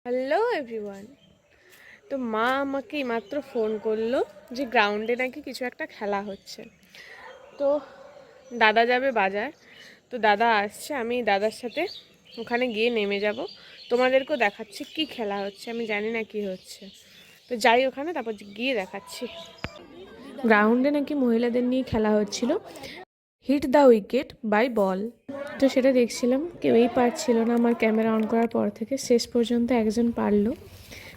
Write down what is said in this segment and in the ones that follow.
Hello everyone. তো মা আমাকে মাত্র ফোন করলো যে গ্রাউন্ডে নাকি কিছু একটা খেলা হচ্ছে। তো দাদা যাবে বাজার, তো দাদা আসছে, আমি দাদার সাথে ওখানে গিয়ে নেমে যাব। তোমাদেরকেও দেখাচ্ছি কি খেলা হচ্ছে, আমি জানি না কি হচ্ছে। তো যাই ওখানে, তারপর গিয়ে দেখাচ্ছি। গ্রাউন্ডে নাকি মহিলাদের নিয়ে খেলা হচ্ছিল, হিট দ্য উইকেট বাই বল। তো সেটা দেখছিলাম, কেউই পারছিল না। আমার ক্যামেরা অন করার পর থেকে শেষ পর্যন্ত একজন পারলো।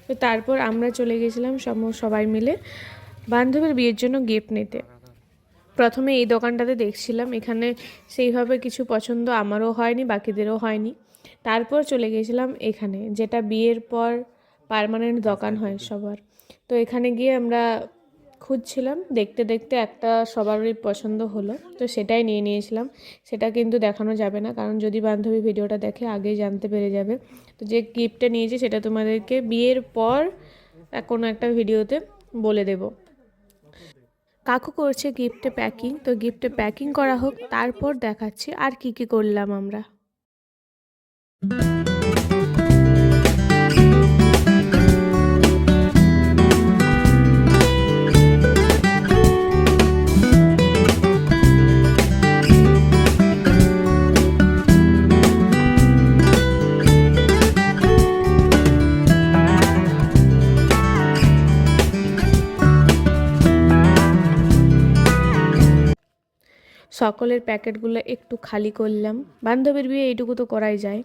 তো তারপর আমরা চলে গেছিলাম সবাই মিলে বান্ধবীর বিয়ের জন্য গিফট নিতে। প্রথমে এই দোকানটাতে দেখছিলাম, এখানে সেইভাবে কিছু পছন্দ আমারও হয়নি, বাকিদেরও হয়নি। তারপর চলে গেছিলাম এখানে, যেটা বিয়ের পর পার্মানেন্ট দোকান হয় সবার। তো এখানে গিয়ে আমরা খুঁজছিলাম, দেখতে দেখতে একটা সবারই পছন্দ হলো, তো সেটাই নিয়ে নিয়েছিলাম। সেটা কিন্তু দেখানো যাবে না, কারণ যদি বান্ধবী ভিডিওটা দেখে আগেই জানতে পেরে যাবে। তো যে গিফটটা নিয়েছি সেটা তোমাদেরকে বিয়ের পর কোনো একটা ভিডিওতে বলে দেব। কাকু করছে গিফটে প্যাকিং, তো গিফটে প্যাকিং করা হোক, তারপর দেখাচ্ছি আর কি কি করলাম আমরা। সকলের প্যাকেটগুলো একটু খালি করলাম, বান্ধবীর বিয়ে এইটুকু তো করাই যায়।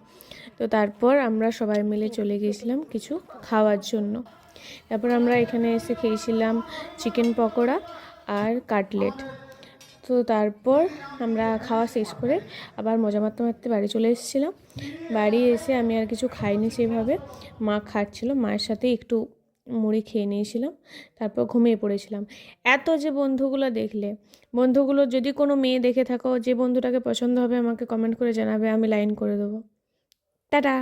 তো তারপর আমরা সবাই মিলে চলে গেছিলাম কিছু খাওয়ার জন্য। তারপর আমরা এখানে এসে খেয়েছিলাম চিকেন পকোড়া আর কাটলেট। তো তারপর আমরা খাওয়া শেষ করে আবার মজা মারতে মারতে বাড়ি চলে এসেছিলাম। বাড়ি এসে আমি আর কিছু খাইনি সেভাবে, মা খাচ্ছিল, মায়ের সাথে একটু মুড়ি খেয়ে নিয়েছিলাম, তারপর ঘুমিয়ে পড়েছিলাম। এত যে বন্ধুগুলো দেখলে, বন্ধুগুলো যদি কোনো মেয়ে দেখে থাকো, যে বন্ধুটাকে পছন্দ হবে আমাকে কমেন্ট করে জানাবে, আমি লাইন করে দেবো। টাটা।